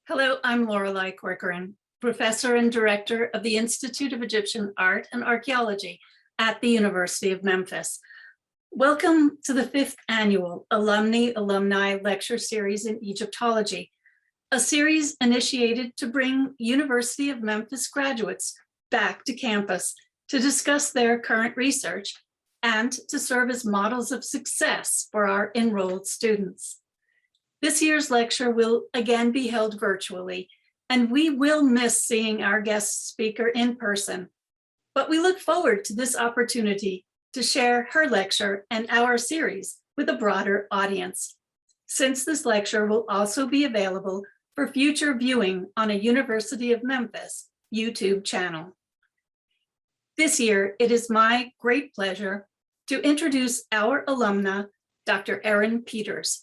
Hello, I'm Lorelei Corcoran, Professor and Director of the Institute of Egyptian Art and Archaeology at the University of Memphis. Welcome to the 5th annual Alumni Lecture Series in Egyptology, a series initiated to bring University of Memphis graduates back to campus to discuss their current research and to serve as models of success for our enrolled students. This year's lecture will again be held virtually, and we will miss seeing our guest speaker in person, but we look forward to this opportunity to share her lecture and our series with a broader audience, since this lecture will also be available for future viewing on a University of Memphis YouTube channel. This year, it is my great pleasure to introduce our alumna, Dr. Erin Peters,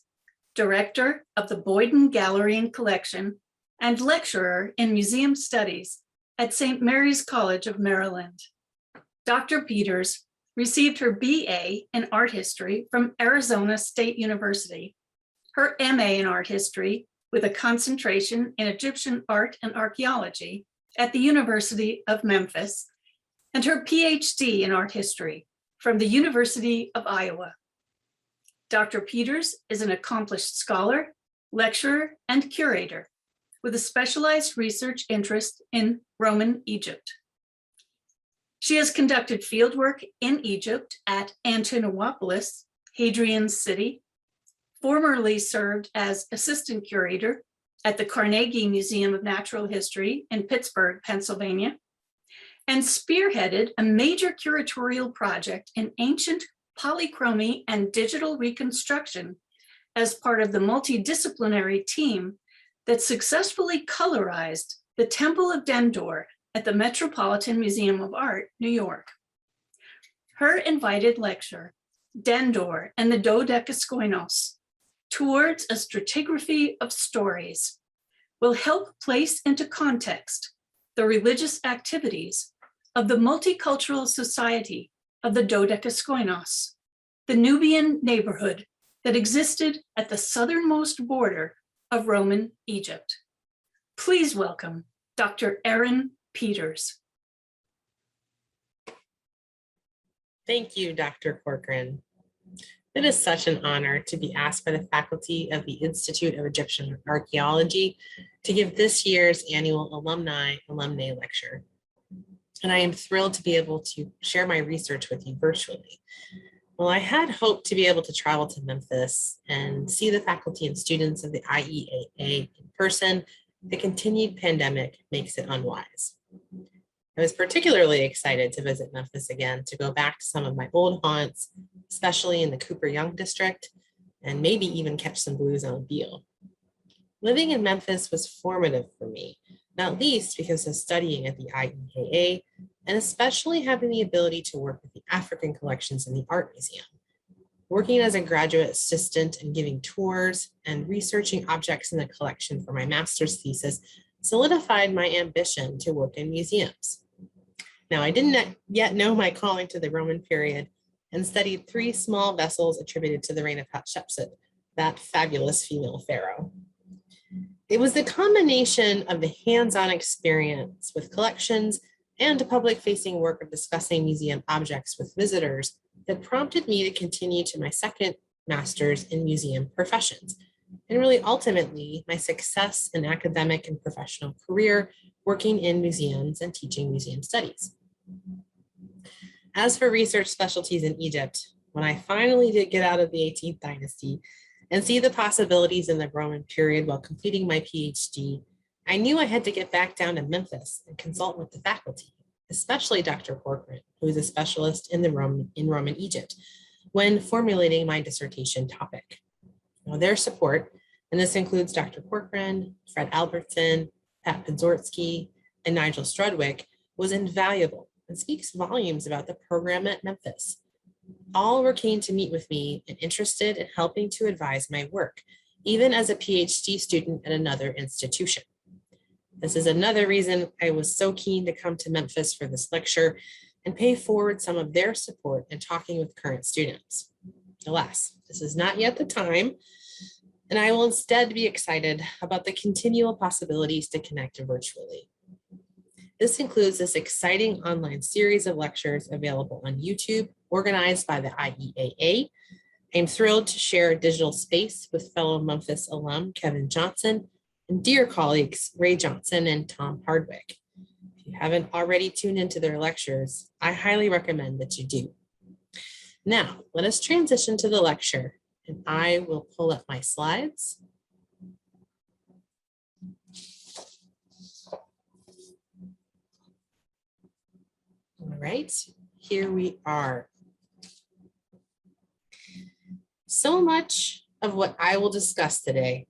Director of the Boyden Gallery and Collection and lecturer in Museum Studies at St. Mary's College of Maryland. Dr. Peters received her BA in Art History from Arizona State University, her MA in Art History with a concentration in Egyptian art and archaeology at the University of Memphis, and her PhD in Art History from the University of Iowa. Dr. Peters is an accomplished scholar, lecturer, and curator with a specialized research interest in Roman Egypt. She has conducted fieldwork in Egypt at Antinopolis, Hadrian City, formerly served as assistant curator at the Carnegie Museum of Natural History in Pittsburgh, Pennsylvania, and spearheaded a major curatorial project in ancient polychromy and digital reconstruction as part of the multidisciplinary team that successfully colorized the Temple of Dendur at the Metropolitan Museum of Art, New York. Her invited lecture, Dendur and the Dodecaskoinos, Towards a Stratigraphy of Stories, will help place into context the religious activities of the multicultural society of the Dodecaskoinos, the Nubian neighborhood that existed at the southernmost border of Roman Egypt. Please welcome Dr. Erin Peters. Thank you, Dr. Corcoran. It is such an honor to be asked by the faculty of the Institute of Egyptian Archaeology to give this year's annual alumni lecture. And I am thrilled to be able to share my research with you virtually. Well, I had hoped to be able to travel to Memphis and see the faculty and students of the IEAA in person. The continued pandemic makes it unwise. I was particularly excited to visit Memphis again to go back to some of my old haunts, especially in the Cooper Young district, and maybe even catch some blues on Beale. Living in Memphis was formative for me, not least because of studying at the IEAA, and especially having the ability to work with the African collections in the Art Museum. Working as a graduate assistant and giving tours and researching objects in the collection for my master's thesis solidified my ambition to work in museums. Now, I didn't yet know my calling to the Roman period and studied 3 small vessels attributed to the reign of Hatshepsut, that fabulous female pharaoh. It was the combination of the hands-on experience with collections and a public-facing work of discussing museum objects with visitors that prompted me to continue to my second master's in museum professions, and really ultimately my success in academic and professional career working in museums and teaching museum studies. As for research specialties in Egypt, when I finally did get out of the 18th dynasty and see the possibilities in the Roman period while completing my PhD, I knew I had to get back down to Memphis and consult with the faculty, especially Dr. Corcoran, who is a specialist in Roman Egypt, when formulating my dissertation topic. Now, their support, and this includes Dr. Corcoran, Fred Albertson, Pat Podzorski, and Nigel Strudwick, was invaluable and speaks volumes about the program at Memphis. All were keen to meet with me and interested in helping to advise my work, even as a PhD student at another institution. This is another reason I was so keen to come to Memphis for this lecture and pay forward some of their support in talking with current students. Alas, this is not yet the time, and I will instead be excited about the continual possibilities to connect virtually. This includes this exciting online series of lectures available on YouTube, organized by the IEAA. I'm thrilled to share a digital space with fellow Memphis alum Kevin Johnson and dear colleagues Ray Johnson and Tom Hardwick. If you haven't already tuned into their lectures, I highly recommend that you do. Now, let us transition to the lecture, and I will pull up my slides. All right, here we are. So much of what I will discuss today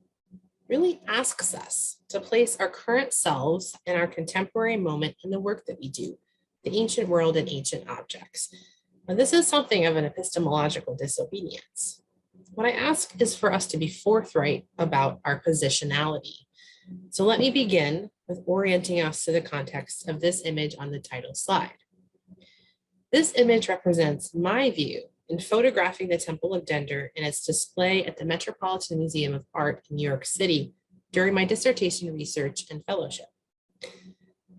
really asks us to place our current selves in our contemporary moment in the work that we do, the ancient world and ancient objects. Now, this is something of an epistemological disobedience. What I ask is for us to be forthright about our positionality. So let me begin with orienting us to the context of this image on the title slide. This image represents my view in photographing the Temple of Dender in its display at the Metropolitan Museum of Art in New York City during my dissertation research and fellowship.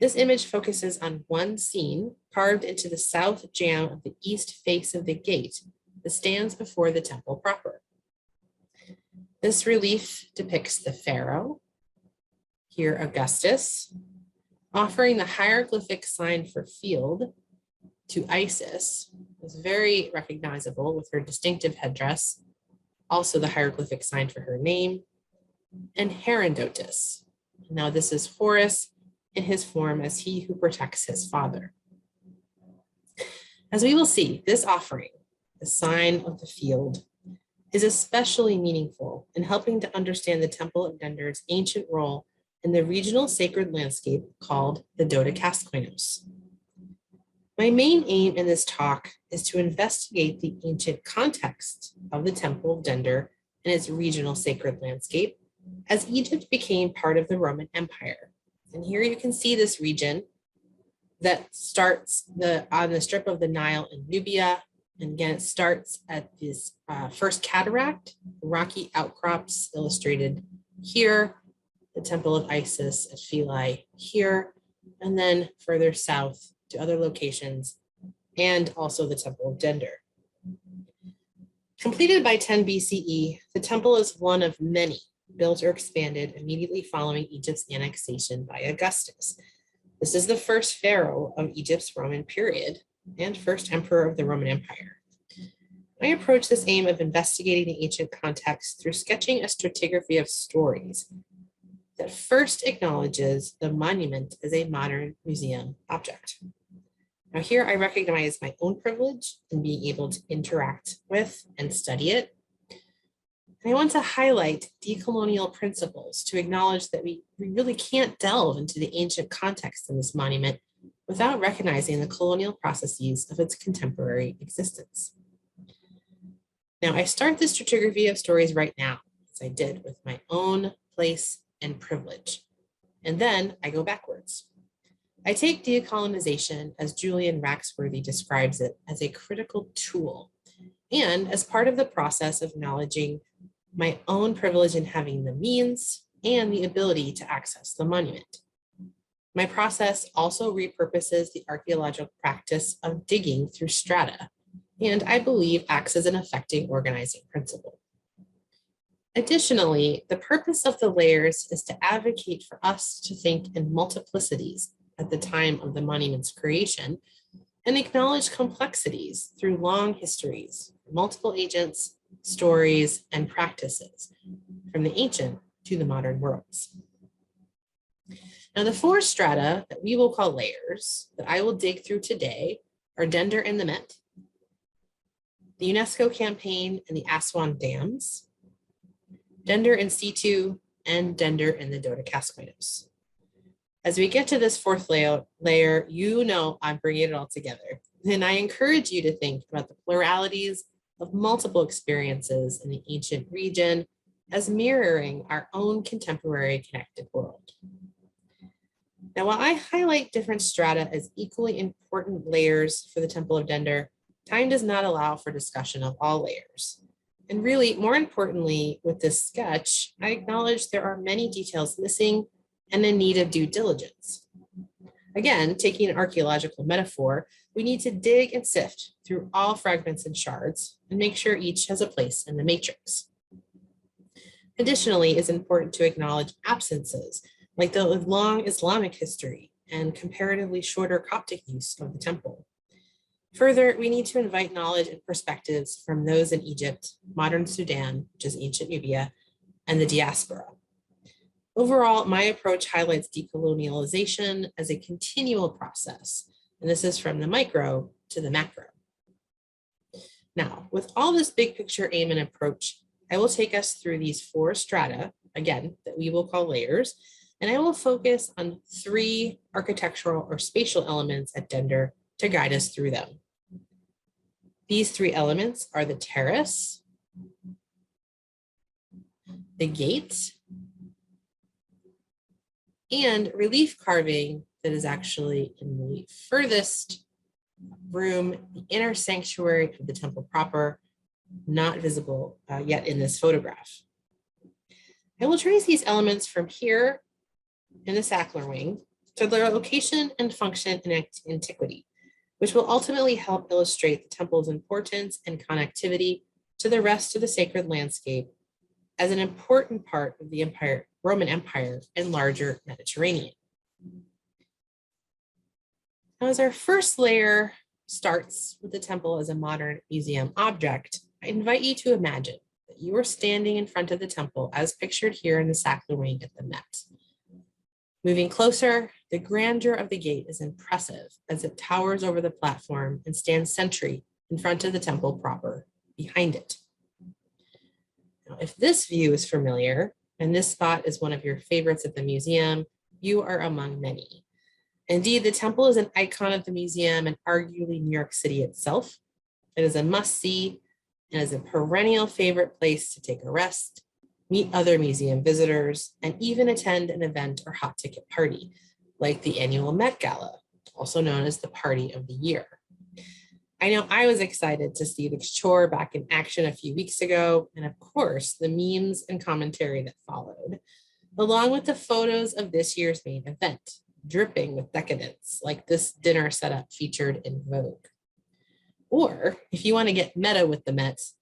This image focuses on one scene carved into the south jamb of the east face of the gate that stands before the temple proper. This relief depicts the pharaoh, here Augustus, offering the hieroglyphic sign for field to Isis, was very recognizable with her distinctive headdress, also the hieroglyphic sign for her name, and Herodotus. Now this is Horus in his form as he who protects his father. As we will see, this offering, the sign of the field, is especially meaningful in helping to understand the Temple of Dender's ancient role in the regional sacred landscape called the Dodecaskoinos. My main aim in this talk is to investigate the ancient context of the Temple of Dender and its regional sacred landscape as Egypt became part of the Roman Empire. And here you can see this region that starts on the strip of the Nile in Nubia. And again, it starts at this first cataract, rocky outcrops illustrated here, the Temple of Isis at Philae here, and then further south to other locations, and also the Temple of Dender. Completed by 10 BCE, the temple is one of many built or expanded immediately following Egypt's annexation by Augustus. This is the first pharaoh of Egypt's Roman period and first emperor of the Roman Empire. I approach this aim of investigating the ancient context through sketching a stratigraphy of stories that first acknowledges the monument as a modern museum object. Now here I recognize my own privilege in being able to interact with and study it. And I want to highlight decolonial principles to acknowledge that we really can't delve into the ancient context of this monument without recognizing the colonial processes of its contemporary existence. Now I start this stratigraphy of stories right now, as I did with my own place and privilege. And then I go backwards. I take decolonization, as Julian Raxworthy describes it, as a critical tool, and as part of the process of acknowledging my own privilege in having the means and the ability to access the monument. My process also repurposes the archaeological practice of digging through strata, and I believe acts as an effective organizing principle. Additionally, the purpose of the layers is to advocate for us to think in multiplicities at the time of the monument's creation and acknowledge complexities through long histories, multiple agents, stories, and practices from the ancient to the modern worlds. Now, the four strata that we will call layers that I will dig through today are Dender and the Met, the UNESCO campaign and the Aswan dams, Dender in situ, and Dender in the Dodecaskoinos. As we get to this fourth layer, you know I'm bringing it all together. And I encourage you to think about the pluralities of multiple experiences in the ancient region as mirroring our own contemporary connected world. Now, while I highlight different strata as equally important layers for the Temple of Dender, time does not allow for discussion of all layers. And really, more importantly, with this sketch, I acknowledge there are many details missing and in need of due diligence. Again, taking an archaeological metaphor, we need to dig and sift through all fragments and shards and make sure each has a place in the matrix. Additionally, it's important to acknowledge absences, like the long Islamic history and comparatively shorter Coptic use of the temple. Further, we need to invite knowledge and perspectives from those in Egypt, modern Sudan, which is ancient Nubia, and the diaspora. Overall, my approach highlights decolonialization as a continual process, and this is from the micro to the macro. Now, with all this big picture aim and approach, I will take us through these 4 strata, again, that we will call layers, and I will focus on 3 architectural or spatial elements at Dender to guide us through them. These 3 elements are the terrace, the gate, and relief carving that is actually in the furthest room, the inner sanctuary of the temple proper, not visible yet in this photograph. I will trace these elements from here in the Sackler wing to their location and function in antiquity, which will ultimately help illustrate the temple's importance and connectivity to the rest of the sacred landscape as an important part of the Roman Empire and larger Mediterranean. Now, as our first layer starts with the temple as a modern museum object, I invite you to imagine that you are standing in front of the temple as pictured here in the Sackler wing at the Met. Moving closer, the grandeur of the gate is impressive as it towers over the platform and stands sentry in front of the temple proper behind it. Now, if this view is familiar, and this spot is one of your favorites at the museum, you are among many. Indeed, the temple is an icon of the museum and arguably New York City itself. It is a must-see and is a perennial favorite place to take a rest, meet other museum visitors, and even attend an event or hot ticket party, like the annual Met Gala, also known as the Party of the Year. I know I was excited to see the chore back in action a few weeks ago, and of course, the memes and commentary that followed, along with the photos of this year's main event, dripping with decadence, like this dinner setup featured in Vogue. Or if you want to get meta with the Mets,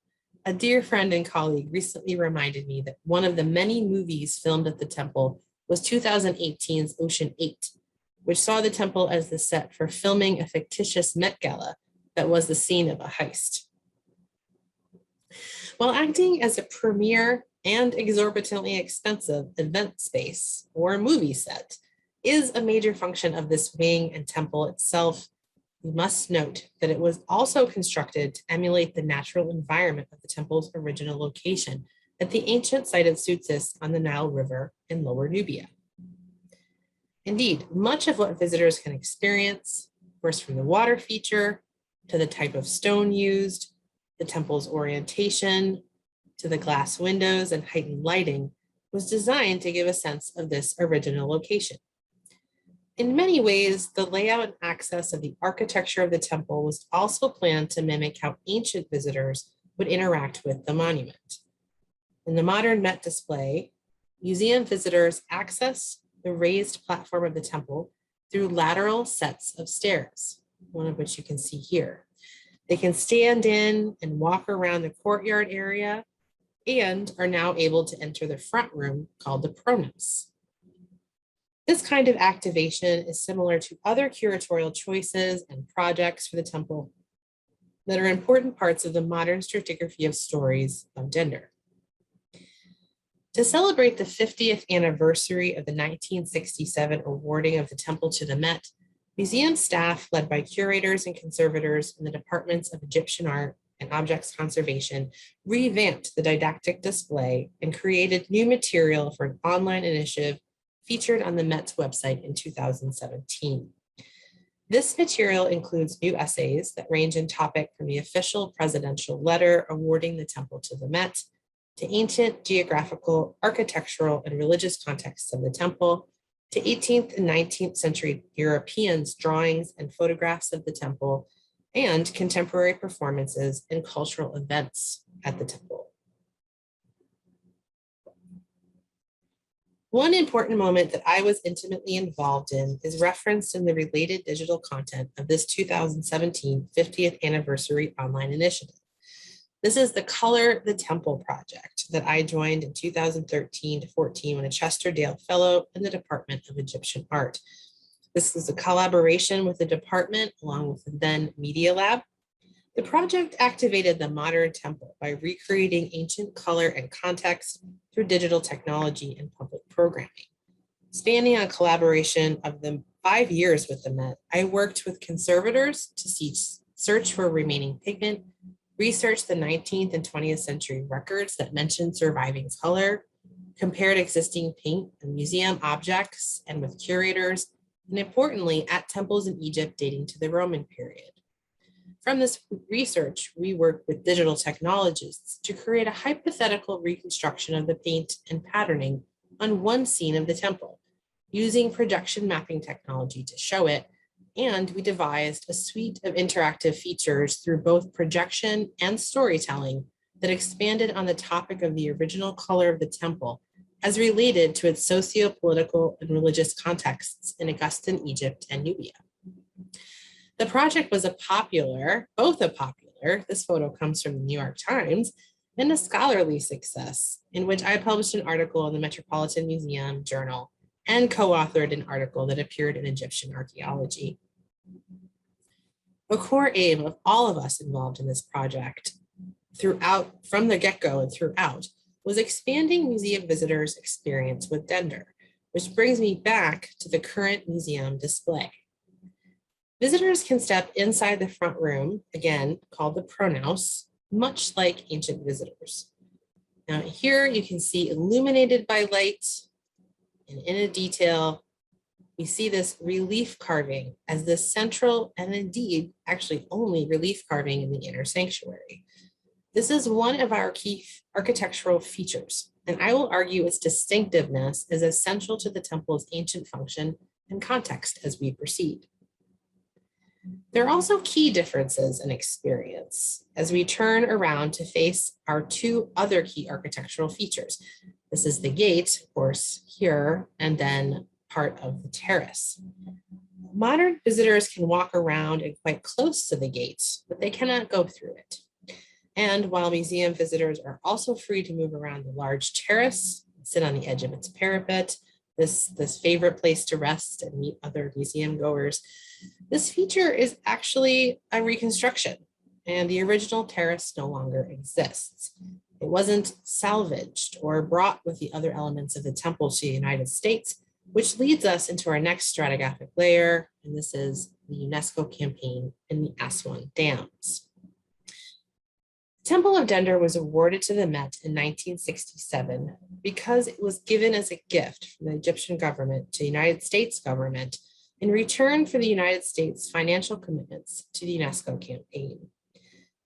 a dear friend and colleague recently reminded me that one of the many movies filmed at the temple was 2018's Ocean 8, which saw the temple as the set for filming a fictitious Met Gala that was the scene of a heist. While acting as a premier and exorbitantly expensive event space or movie set is a major function of this wing and temple itself, we must note that it was also constructed to emulate the natural environment of the temple's original location at the ancient site of Sutsis on the Nile River in Lower Nubia. Indeed, much of what visitors can experience, first from the water feature, to the type of stone used, the temple's orientation, to the glass windows and heightened lighting, was designed to give a sense of this original location. In many ways, the layout and access of the architecture of the temple was also planned to mimic how ancient visitors would interact with the monument. In the modern Met display, museum visitors access the raised platform of the temple through lateral sets of stairs, one of which you can see here. They can stand in and walk around the courtyard area and are now able to enter the front room called the pronos. This kind of activation is similar to other curatorial choices and projects for the temple that are important parts of the modern stratigraphy of stories of Dender. To celebrate the 50th anniversary of the 1967 awarding of the temple to the Met, museum staff led by curators and conservators in the departments of Egyptian art and objects conservation revamped the didactic display and created new material for an online initiative featured on the Met's website in 2017. This material includes new essays that range in topic from the official presidential letter awarding the temple to the Met, to ancient geographical, architectural, and religious contexts of the temple, to 18th and 19th century Europeans' drawings and photographs of the temple, and contemporary performances and cultural events at the temple. One important moment that I was intimately involved in is referenced in the related digital content of this 2017 50th anniversary online initiative. This is the Color the Temple project that I joined in 2013 to 14 when a Chester Dale Fellow in the Department of Egyptian Art. This was a collaboration with the department along with the then Media Lab. The project activated the modern temple by recreating ancient color and context through digital technology and public programming. Spanning a collaboration of the 5 years with the Met, I worked with conservators to search for remaining pigment, research the 19th and 20th century records that mentioned surviving color, compared existing paint and museum objects and with curators, and importantly, at temples in Egypt dating to the Roman period. From this research, we worked with digital technologists to create a hypothetical reconstruction of the paint and patterning on one scene of the temple, using projection mapping technology to show it, and we devised a suite of interactive features through both projection and storytelling that expanded on the topic of the original color of the temple as related to its socio-political and religious contexts in Augustan Egypt and Nubia. The project was both a popular, this photo comes from the New York Times, and a scholarly success, in which I published an article in the Metropolitan Museum Journal and co-authored an article that appeared in Egyptian Archaeology. A core aim of all of us involved in this project from the get-go and throughout, was expanding museum visitors' experience with Dender, which brings me back to the current museum display. Visitors can step inside the front room, again called the pronaos, much like ancient visitors. Now here you can see illuminated by light and in a detail, we see this relief carving as the central and indeed actually only relief carving in the inner sanctuary. This is one of our key architectural features, and I will argue its distinctiveness is essential to the temple's ancient function and context as we proceed. There are also key differences in experience as we turn around to face our two other key architectural features. This is the gate, of course, here, and then part of the terrace. Modern visitors can walk around and quite close to the gate, but they cannot go through it. And while museum visitors are also free to move around the large terrace, sit on the edge of its parapet, this favorite place to rest and meet other museum goers, this feature is actually a reconstruction, and the original terrace no longer exists. It wasn't salvaged or brought with the other elements of the temple to the United States, which leads us into our next stratigraphic layer, and this is the UNESCO campaign in the Aswan Dams. The Temple of Dender was awarded to the Met in 1967 because it was given as a gift from the Egyptian government to the United States government in return for the United States' financial commitments to the UNESCO campaign.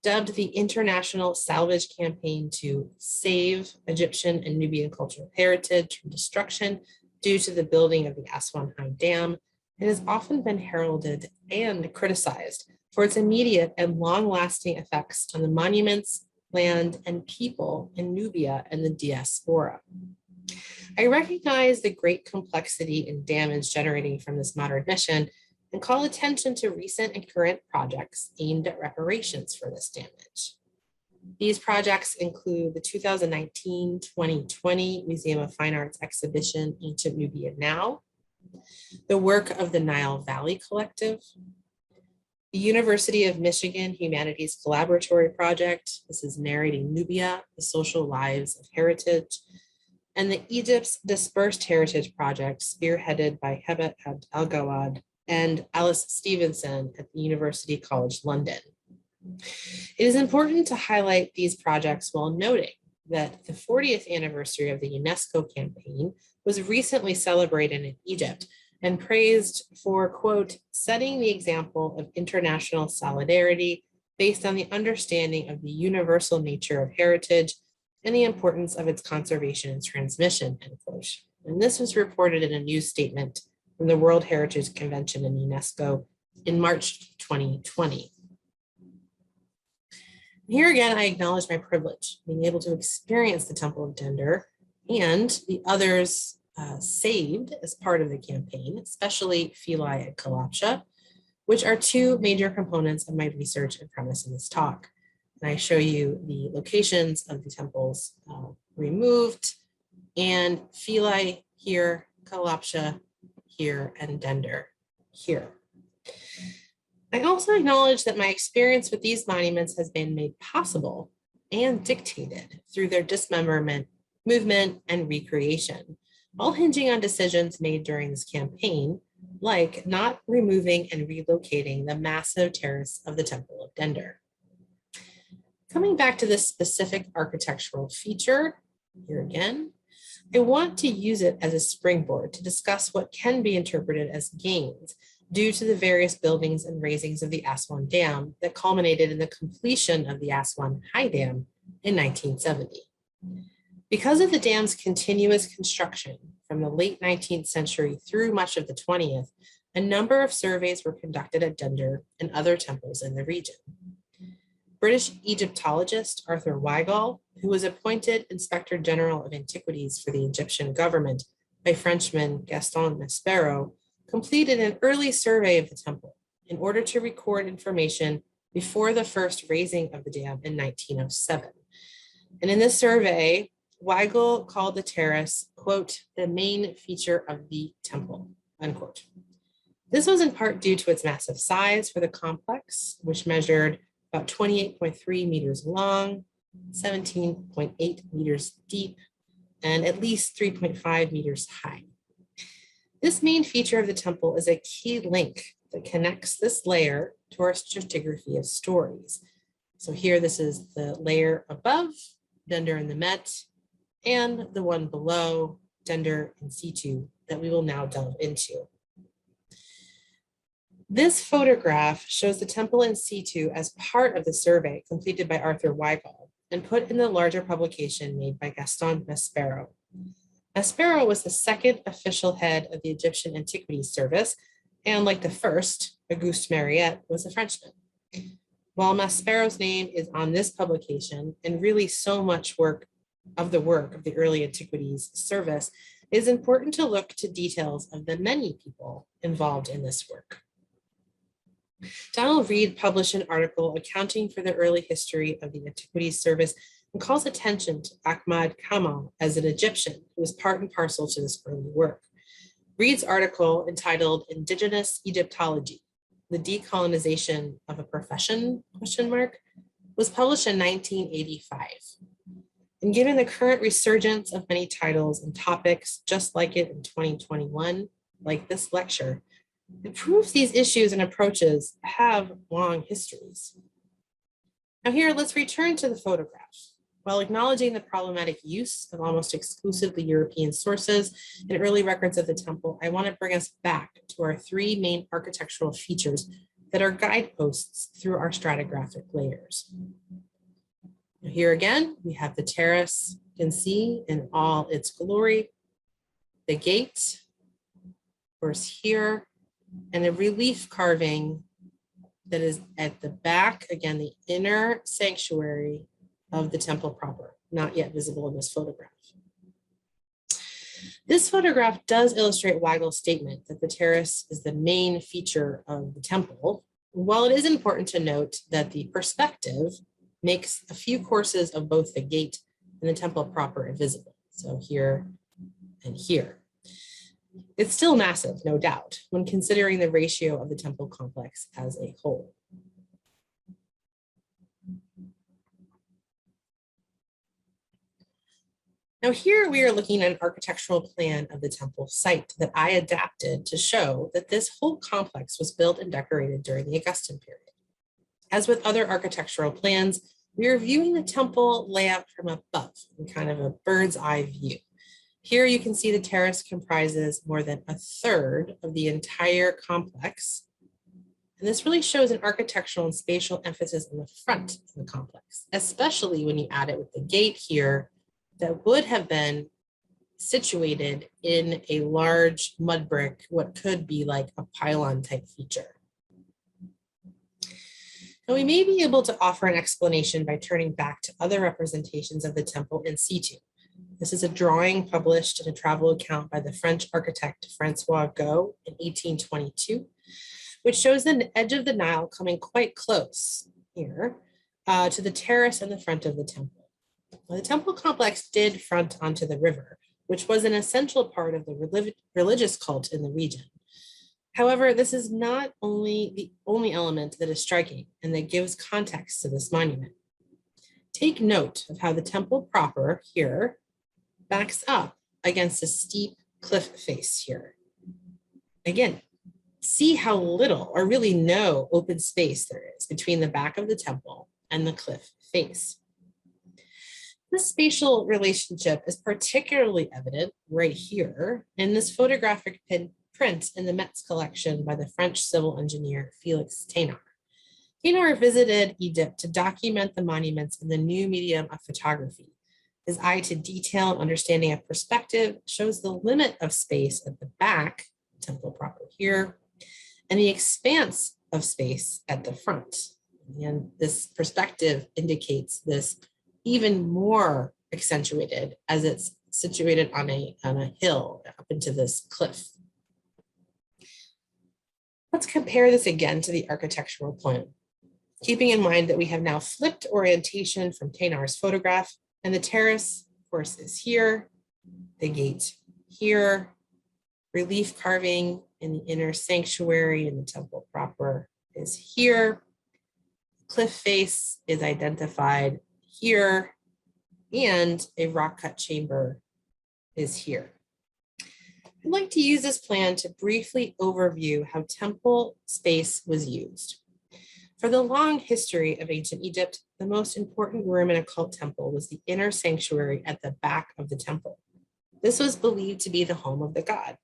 Dubbed the International Salvage Campaign to save Egyptian and Nubian cultural heritage from destruction due to the building of the Aswan Dam, it has often been heralded and criticized for its immediate and long-lasting effects on the monuments, land, and people in Nubia and the diaspora. I recognize the great complexity and damage generating from this modern mission and call attention to recent and current projects aimed at reparations for this damage. These projects include the 2019-2020 Museum of Fine Arts exhibition, Ancient Nubia Now, the work of the Nile Valley Collective, the University of Michigan Humanities Collaboratory Project, this is Narrating Nubia, the Social Lives of Heritage, and the Egypt's Dispersed Heritage Project, spearheaded by Hebet El-Gawad and Alice Stevenson at the University College London. It is important to highlight these projects while noting that the 40th anniversary of the UNESCO campaign was recently celebrated in Egypt and praised for, quote, setting the example of international solidarity based on the understanding of the universal nature of heritage and the importance of its conservation and transmission, end quote. And this was reported in a news statement from the World Heritage Convention in UNESCO in March 2020. Here again, I acknowledge my privilege, being able to experience the Temple of Dender and the others saved as part of the campaign, especially Philae and Kalapsha, which are two major components of my research and premise in this talk. And I show you the locations of the temples removed, and Philae here, Kalapsha here, and Dender here. I also acknowledge that my experience with these monuments has been made possible and dictated through their dismemberment, movement, and recreation, all hinging on decisions made during this campaign, like not removing and relocating the massive terrace of the Temple of Dender. Coming back to this specific architectural feature, here again, I want to use it as a springboard to discuss what can be interpreted as gains due to the various buildings and raisings of the Aswan Dam that culminated in the completion of the Aswan High Dam in 1970. Because of the dam's continuous construction from the late 19th century through much of the 20th, a number of surveys were conducted at Dender and other temples in the region. British Egyptologist Arthur Weigall, who was appointed Inspector General of Antiquities for the Egyptian government by Frenchman Gaston Maspero, completed an early survey of the temple in order to record information before the first raising of the dam in 1907. And in this survey, Weigall called the terrace, quote, the main feature of the temple, unquote. This was in part due to its massive size for the complex, which measured about 28.3 meters long, 17.8 meters deep, and at least 3.5 meters high. This main feature of the temple is a key link that connects this layer to our stratigraphy of stories. So here, this is the layer above, Dender and the Met, and the one below, Dender in situ, that we will now delve into. This photograph shows the temple in situ as part of the survey completed by Arthur Weigall and put in the larger publication made by Gaston Maspero. Maspero was the second official head of the Egyptian Antiquities Service, and like the first, Auguste Mariette was a Frenchman. While Maspero's name is on this publication, and really so much work of the early Antiquities Service, it is important to look to details of the many people involved in this work. Donald Reed published an article accounting for the early history of the Antiquities Service and calls attention to Ahmad Kamal as an Egyptian who was part and parcel to this early work. Reed's article, entitled Indigenous Egyptology, the Decolonization of a Profession, was published in 1985. And given the current resurgence of many titles and topics just like it in 2021, like this lecture, it proves these issues and approaches have long histories. Now here, let's return to the photograph. While acknowledging the problematic use of almost exclusively European sources in early records of the temple, I want to bring us back to our three main architectural features that are guideposts through our stratigraphic layers. Now here again, we have the terrace, you can see in all its glory, the gate, of course here, and a relief carving that is at the back, again, the inner sanctuary of the temple proper, not yet visible in this photograph. This photograph does illustrate Weigall's statement that the terrace is the main feature of the temple. While it is important to note that the perspective makes a few courses of both the gate and the temple proper invisible, so here and here. It's still massive, no doubt, when considering the ratio of the temple complex as a whole. Now here we are looking at an architectural plan of the temple site that I adapted to show that this whole complex was built and decorated during the Augustan period. As with other architectural plans, we are viewing the temple layout from above in kind of a bird's eye view. Here you can see the terrace comprises more than a third of the entire complex. And this really shows an architectural and spatial emphasis on the front of the complex, especially when you add it with the gate here that would have been situated in a large mud brick, what could be like a pylon type feature. Now we may be able to offer an explanation by turning back to other representations of the temple in situ. This is a drawing published in a travel account by the French architect Francois Go in 1822, which shows the edge of the Nile coming quite close here to the terrace in the front of the temple. Well, the temple complex did front onto the river, which was an essential part of the religious cult in the region. However, this is not the only element that is striking and that gives context to this monument. Take note of how the temple proper here backs up against a steep cliff face here. Again, see how little or really no open space there is between the back of the temple and the cliff face. This spatial relationship is particularly evident right here in this photographic print in the Metz collection by the French civil engineer Felix Thénard. Thénard visited Egypt to document the monuments in the new medium of photography. His eye to detail and understanding of perspective shows the limit of space at the back, temple proper here, and the expanse of space at the front. And this perspective indicates this even more accentuated as it's situated on a hill up into this cliff. Let's compare this again to the architectural plan, keeping in mind that we have now flipped orientation from Thénard's photograph, and the terrace, of course, is here, the gate here, relief carving in the inner sanctuary in the temple proper is here, cliff face is identified here, and a rock cut chamber is here. I'd like to use this plan to briefly overview how temple space was used. For the long history of ancient Egypt, the most important room in a cult temple was the inner sanctuary at the back of the temple. This was believed to be the home of the god.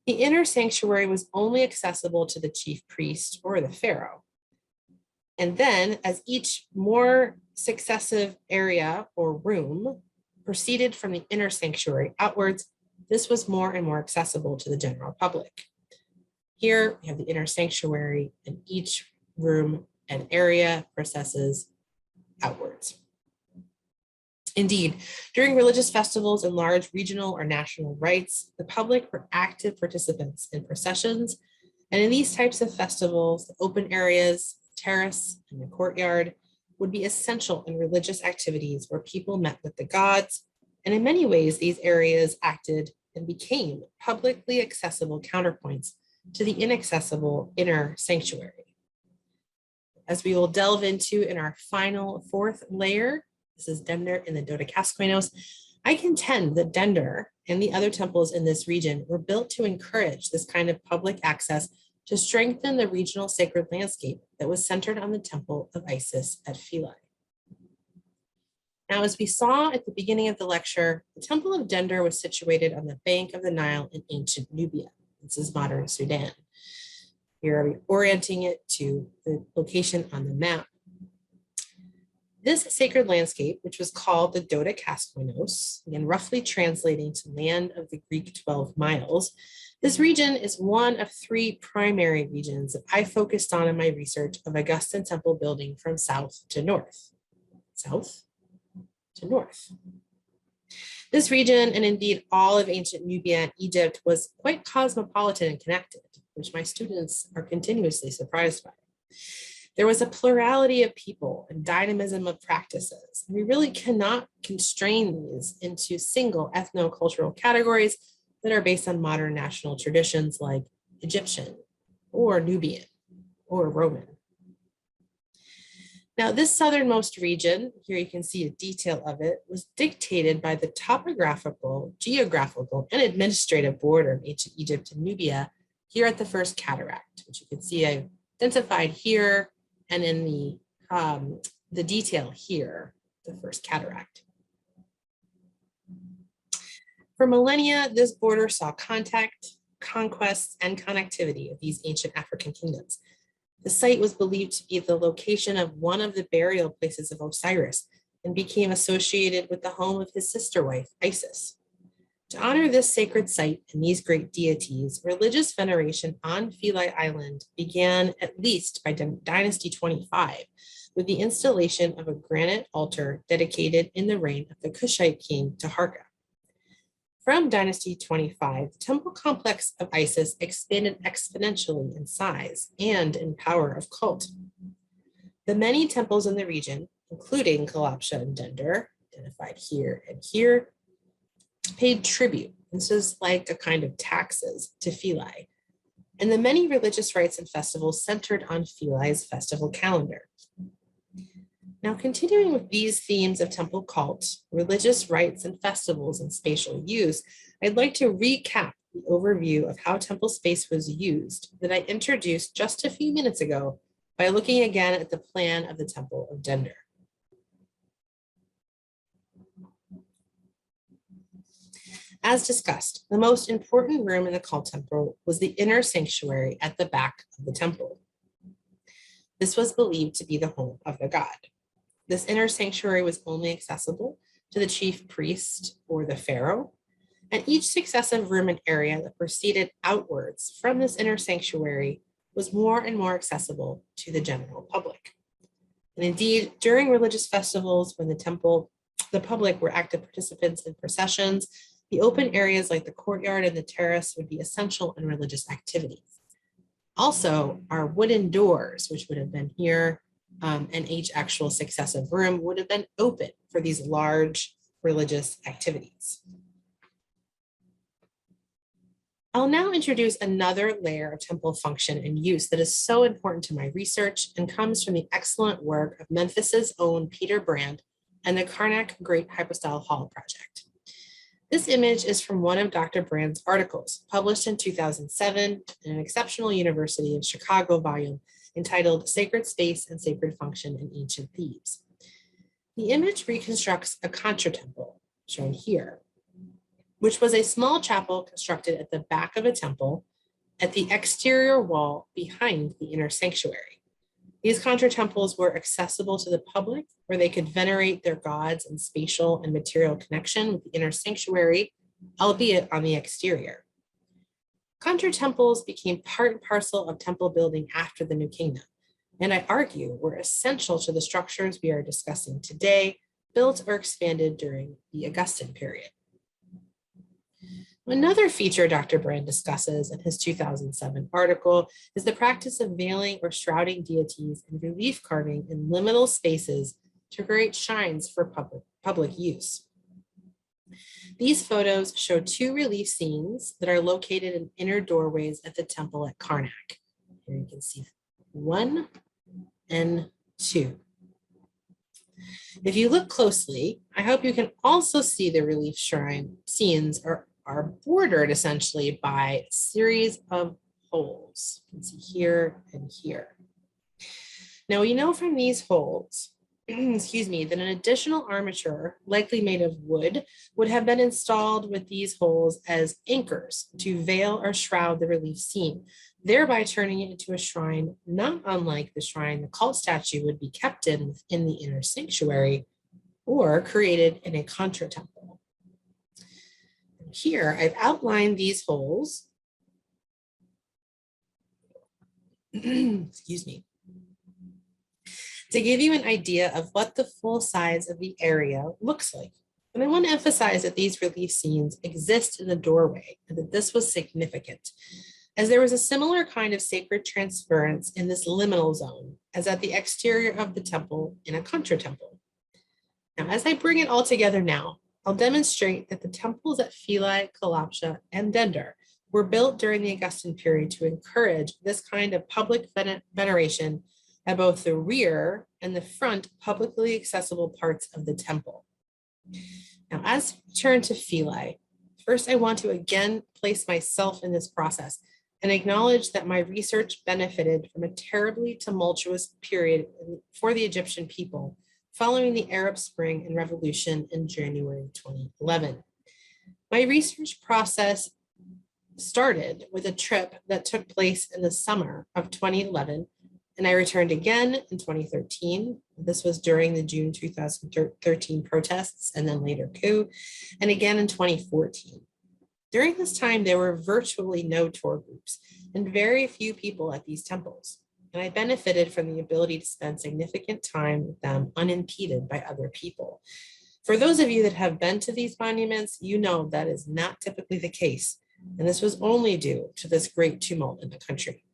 The inner sanctuary was only accessible to the chief priest or the pharaoh. And then, as each more successive area or room proceeded from the inner sanctuary outwards, this was more and more accessible to the general public. Here we have the inner sanctuary, and each room and area processes outwards. Indeed, during religious festivals and large regional or national rites, the public were active participants in processions. And in these types of festivals, the open areas, terrace, and the courtyard would be essential in religious activities where people met with the gods. And in many ways, these areas acted and became publicly accessible counterpoints to the inaccessible inner sanctuary. As we will delve into in our final fourth layer, this is Dender in the Dodekaskoinos, I contend that Dender and the other temples in this region were built to encourage this kind of public access to strengthen the regional sacred landscape that was centered on the temple of Isis at Philae. Now, as we saw at the beginning of the lecture, the Temple of Dender was situated on the bank of the Nile in ancient Nubia. This is modern Sudan. Here are we orienting it to the location on the map. This sacred landscape, which was called the Dodekaskoinos, again roughly translating to land of the Greek 12 miles, this region is one of three primary regions that I focused on in my research of Augustan temple building from south to north. South to north. This region, and indeed all of ancient Nubia and Egypt, was quite cosmopolitan and connected, which my students are continuously surprised by. There was a plurality of people and dynamism of practices. We really cannot constrain these into single ethno-cultural categories that are based on modern national traditions like Egyptian or Nubian or Roman. Now, this southernmost region, here you can see a detail of it, was dictated by the topographical, geographical, and administrative border of ancient Egypt and Nubia here at the first cataract, which you can see I've identified here and in the detail here, the first cataract. For millennia, this border saw contact, conquests, and connectivity of these ancient African kingdoms. The site was believed to be the location of one of the burial places of Osiris and became associated with the home of his sister wife, Isis. To honor this sacred site and these great deities, religious veneration on Philae Island began at least by Dynasty 25, with the installation of a granite altar dedicated in the reign of the Kushite king Taharka. From Dynasty 25, the temple complex of Isis expanded exponentially in size and in power of cult. The many temples in the region, including Kalabsha and Dendar, identified here and here, paid tribute. This is like a kind of taxes to Philae. And the many religious rites and festivals centered on Philae's festival calendar. Now, continuing with these themes of temple cult, religious rites and festivals and spatial use, I'd like to recap the overview of how temple space was used that I introduced just a few minutes ago by looking again at the plan of the Temple of Dendar. As discussed, the most important room in the cult temple was the inner sanctuary at the back of the temple. This was believed to be the home of the god. This inner sanctuary was only accessible to the chief priest or the pharaoh, and each successive room and area that proceeded outwards from this inner sanctuary was more and more accessible to the general public. And indeed, during religious festivals, when the public were active participants in processions, the open areas like the courtyard and the terrace would be essential in religious activities. Also, our wooden doors, which would have been here, and each actual successive room would have been open for these large religious activities. I'll now introduce another layer of temple function and use that is so important to my research and comes from the excellent work of Memphis's own Peter Brand and the Karnak Great Hypostyle Hall Project. This image is from one of Dr. Brand's articles published in 2007 in an exceptional University of Chicago volume entitled Sacred Space and Sacred Function in Ancient Thebes. The image reconstructs a contra-temple, shown here, which was a small chapel constructed at the back of a temple at the exterior wall behind the inner sanctuary. These contra-temples were accessible to the public, where they could venerate their gods in spatial and material connection with the inner sanctuary, albeit on the exterior. Contra-temples became part and parcel of temple building after the New Kingdom, and I argue were essential to the structures we are discussing today, built or expanded during the Augustan period. Another feature Dr. Brand discusses in his 2007 article is the practice of veiling or shrouding deities and relief carving in liminal spaces to create shrines for public use. These photos show two relief scenes that are located in inner doorways at the temple at Karnak. Here you can see 1 and 2. If you look closely, I hope you can also see the relief shrine scenes are bordered essentially by a series of holes. You can see here and here. Now we know from these holes, excuse me, that an additional armature, likely made of wood, would have been installed with these holes as anchors to veil or shroud the relief scene, thereby turning it into a shrine not unlike the shrine the cult statue would be kept in within the inner sanctuary or created in a contra-temple. Here, I've outlined these holes, excuse me, to give you an idea of what the full size of the area looks like. And I want to emphasize that these relief scenes exist in the doorway and that this was significant, as there was a similar kind of sacred transference in this liminal zone as at the exterior of the temple in a contra-temple. Now, as I bring it all together now, I'll demonstrate that the temples at Philae, Kalabsha, and Dendar were built during the Augustan period to encourage this kind of public veneration at both the rear and the front publicly accessible parts of the temple. Now, as we turn to Philae, first I want to again place myself in this process and acknowledge that my research benefited from a terribly tumultuous period for the Egyptian people following the Arab Spring and Revolution in January 2011. My research process started with a trip that took place in the summer of 2011, and I returned again in 2013. This was during the June 2013 protests and then later coup, and again in 2014. During this time, there were virtually no tour groups and very few people at these temples. And I benefited from the ability to spend significant time with them unimpeded by other people. For those of you that have been to these monuments, you know that is not typically the case. And this was only due to this great tumult in the country.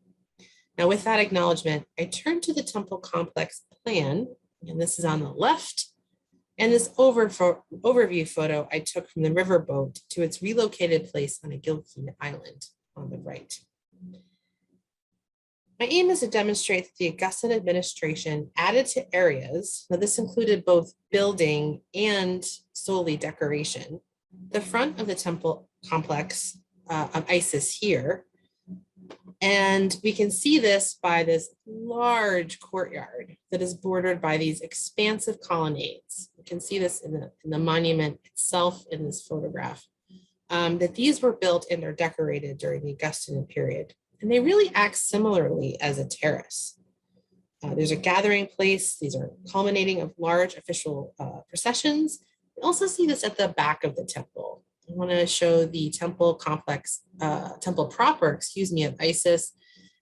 Now, with that acknowledgement, I turn to the temple complex plan, and this is on the left. And this overview photo I took from the riverboat to its relocated place on a Gilkeen Island on the right. My aim is to demonstrate that the Augustan administration added to areas, now this included both building and solely decoration, the front of the temple complex of Isis here. And we can see this by this large courtyard that is bordered by these expansive colonnades. You can see this in the monument itself in this photograph, that these were built and are decorated during the Augustan period. And they really act similarly as a terrace. There's a gathering place. These are culminating of large official processions. You also see this at the back of the temple. I want to show the temple complex, temple proper, of Isis,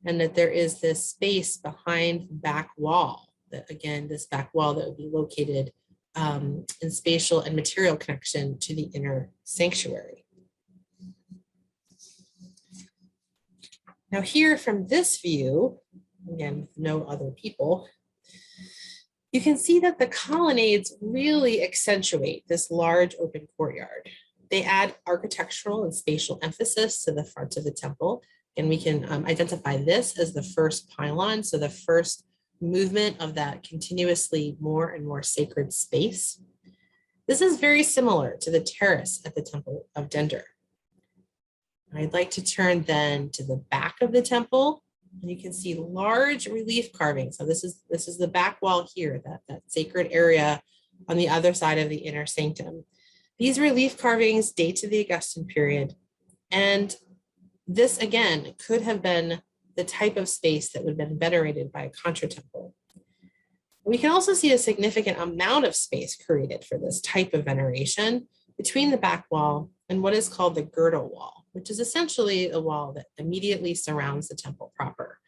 and that there is this space behind the back wall, that again, this back wall that would be located in spatial and material connection to the inner sanctuary. Now here from this view, again, with no other people, you can see that the colonnades really accentuate this large open courtyard. They add architectural and spatial emphasis to the front of the temple, and we can identify this as the first pylon, so the first movement of that continuously more and more sacred space. This is very similar to the terrace at the Temple of Dendor. I'd like to turn then to the back of the temple, and you can see large relief carvings. So this is the back wall here, that sacred area on the other side of the inner sanctum. These relief carvings date to the Augustan period, and this again could have been the type of space that would have been venerated by a contra temple. We can also see a significant amount of space created for this type of veneration between the back wall and what is called the girdle wall, which is essentially a wall that immediately surrounds the temple proper.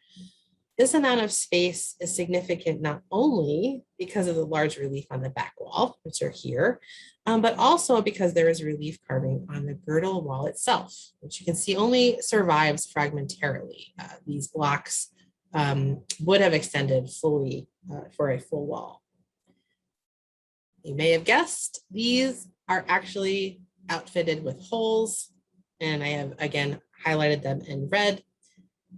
This amount of space is significant not only because of the large relief on the back wall, which are here, but also because there is relief carving on the girdle wall itself, which you can see only survives fragmentarily. These blocks would have extended fully for a full wall. You may have guessed, these are actually outfitted with holes, and I have again highlighted them in red.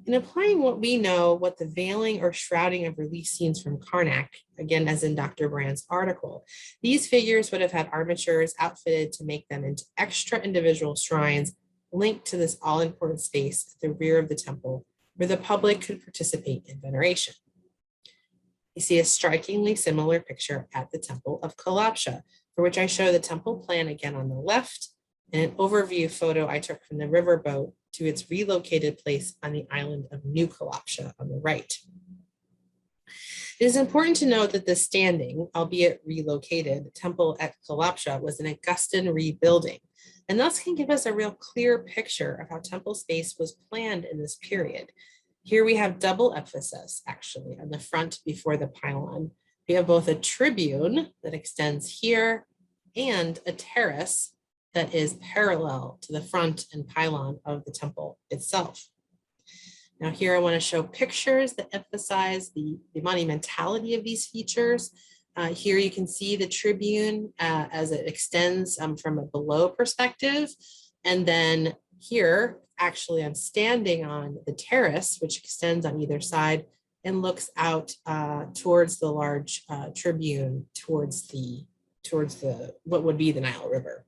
In applying what we know, what the veiling or shrouding of relief scenes from Karnak, again, as in Dr. Brand's article, these figures would have had armatures outfitted to make them into extra individual shrines linked to this all-important space at the rear of the temple, where the public could participate in veneration. You see a strikingly similar picture at the Temple of Kalabsha, for which I show the temple plan again on the left, and an overview photo I took from the riverboat to its relocated place on the island of New Kalabsha on the right. It is important to note that the standing, albeit relocated, temple at Kalabsha was an Augustan rebuilding, and thus can give us a real clear picture of how temple space was planned in this period. Here we have double emphasis, actually, on the front before the pylon. We have both a tribune that extends here and a terrace that is parallel to the front and pylon of the temple itself. Now here I want to show pictures that emphasize the monumentality of these features. Here you can see the tribune as it extends from a below perspective. And then here, actually I'm standing on the terrace, which extends on either side and looks out towards the large tribune, towards the what would be the Nile River.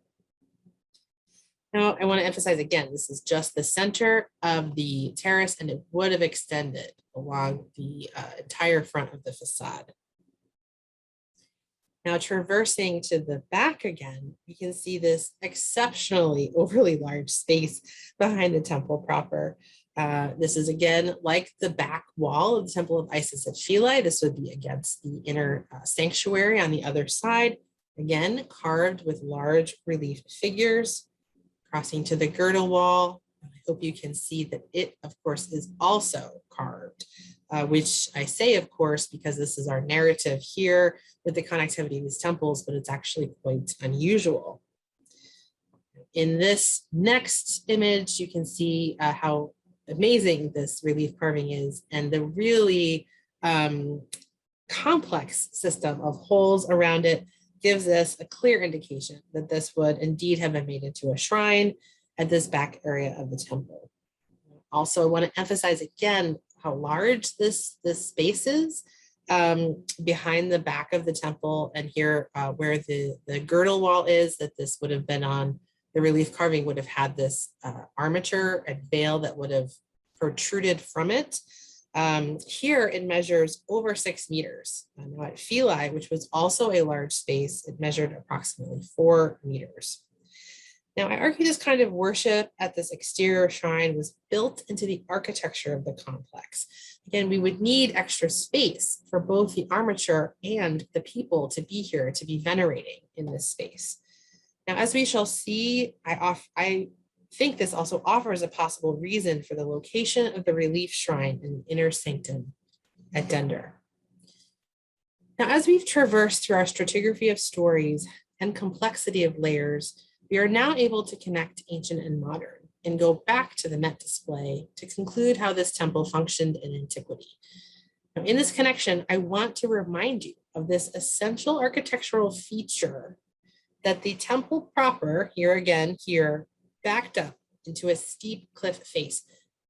Now, I want to emphasize again, this is just the center of the terrace, and it would have extended along the entire front of the facade. Now, traversing to the back again, we can see this exceptionally overly large space behind the temple proper. This is again like the back wall of the Temple of Isis at Philae. This would be against the inner sanctuary on the other side. Again, carved with large relief figures, Crossing to the girdle wall, I hope you can see that it, of course, is also carved, which I say, of course, because this is our narrative here with the connectivity of these temples, but it's actually quite unusual. In this next image, you can see how amazing this relief carving is, and the really complex system of holes around it gives us a clear indication that this would indeed have been made into a shrine at this back area of the temple. Also, I want to emphasize again how large this space is behind the back of the temple, and here where the girdle wall is, that this would have been on. The relief carving would have had this armature and veil that would have protruded from it. Here it measures over 6 meters. Now at Philae, which was also a large space, it measured approximately 4 meters. Now I argue this kind of worship at this exterior shrine was built into the architecture of the complex. Again, we would need extra space for both the armature and the people to be here, to be venerating in this space. Now, as we shall see, I think this also offers a possible reason for the location of the relief shrine in the inner sanctum at Dender. Now, as we've traversed through our stratigraphy of stories and complexity of layers, we are now able to connect ancient and modern and go back to the Met display to conclude how this temple functioned in antiquity. Now, in this connection, I want to remind you of this essential architectural feature that the temple proper, here, backed up into a steep cliff face.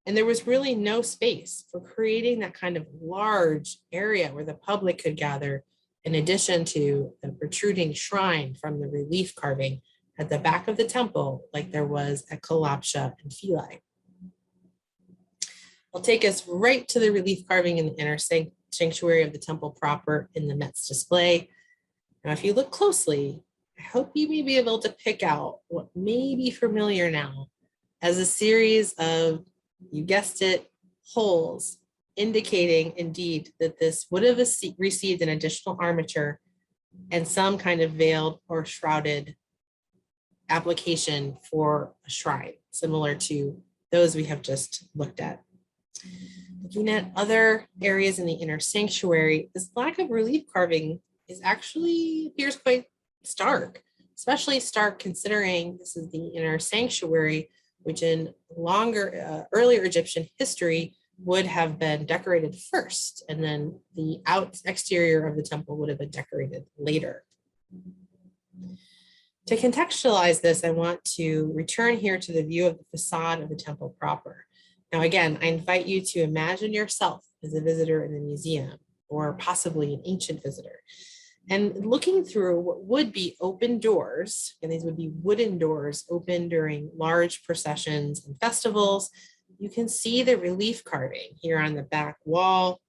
And there was really no space for creating that kind of large area where the public could gather, in addition to the protruding shrine from the relief carving at the back of the temple, like there was at Kalabsha and Philae. I'll take us right to the relief carving in the inner sanctuary of the temple proper in the Met's display. Now, if you look closely, I hope you may be able to pick out what may be familiar now as a series of, you guessed it, holes, indicating indeed that this would have received an additional armature and some kind of veiled or shrouded application for a shrine, similar to those we have just looked at. Looking at other areas in the inner sanctuary, this lack of relief carving appears quite stark, especially stark considering this is the inner sanctuary, which in earlier Egyptian history would have been decorated first, and then the exterior of the temple would have been decorated later. To contextualize this, I want to return here to the view of the facade of the temple proper. Now, again, I invite you to imagine yourself as a visitor in the museum, or possibly an ancient visitor. And looking through what would be open doors, and these would be wooden doors open during large processions and festivals, you can see the relief carving here on the back wall.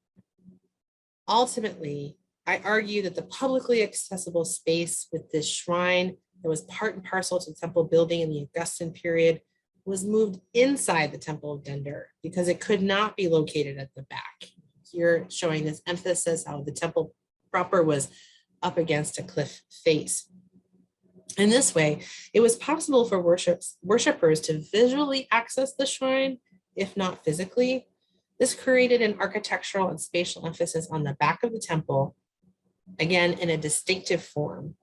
Ultimately, I argue that the publicly accessible space with this shrine that was part and parcel to the temple building in the Augustan period was moved inside the Temple of Dender because it could not be located at the back. Here showing this emphasis how the temple proper was up against a cliff face. In this way, it was possible for worshipers to visually access the shrine, if not physically. This created an architectural and spatial emphasis on the back of the temple, again in a distinctive form,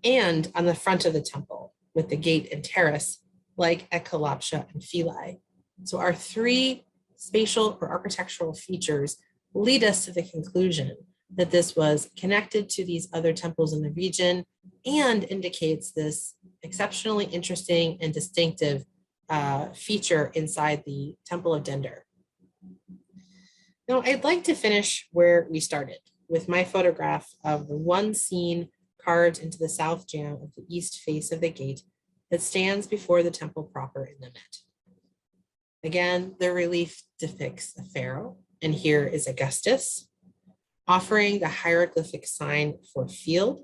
and on the front of the temple with the gate and terrace, like at Kalabsha and Philae. So our 3 spatial or architectural features lead us to the conclusion that this was connected to these other temples in the region and indicates this exceptionally interesting and distinctive feature inside the Temple of Dender. Now, I'd like to finish where we started with my photograph of the one scene carved into the south jamb of the east face of the gate that stands before the temple proper in the Met. Again, the relief depicts a pharaoh, and here is Augustus offering the hieroglyphic sign for field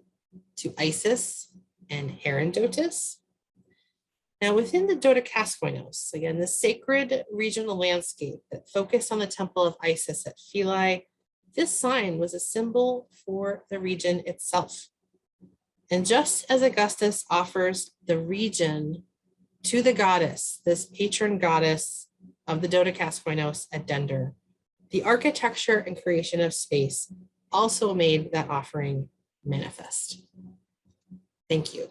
to Isis and Herodotus. Now, within the Dodekaskoinos, again, the sacred regional landscape that focused on the temple of Isis at Philae, this sign was a symbol for the region itself. And just as Augustus offers the region To the goddess, this patron goddess of the Dodecaspoinos at Dender, the architecture and creation of space also made that offering manifest. Thank you.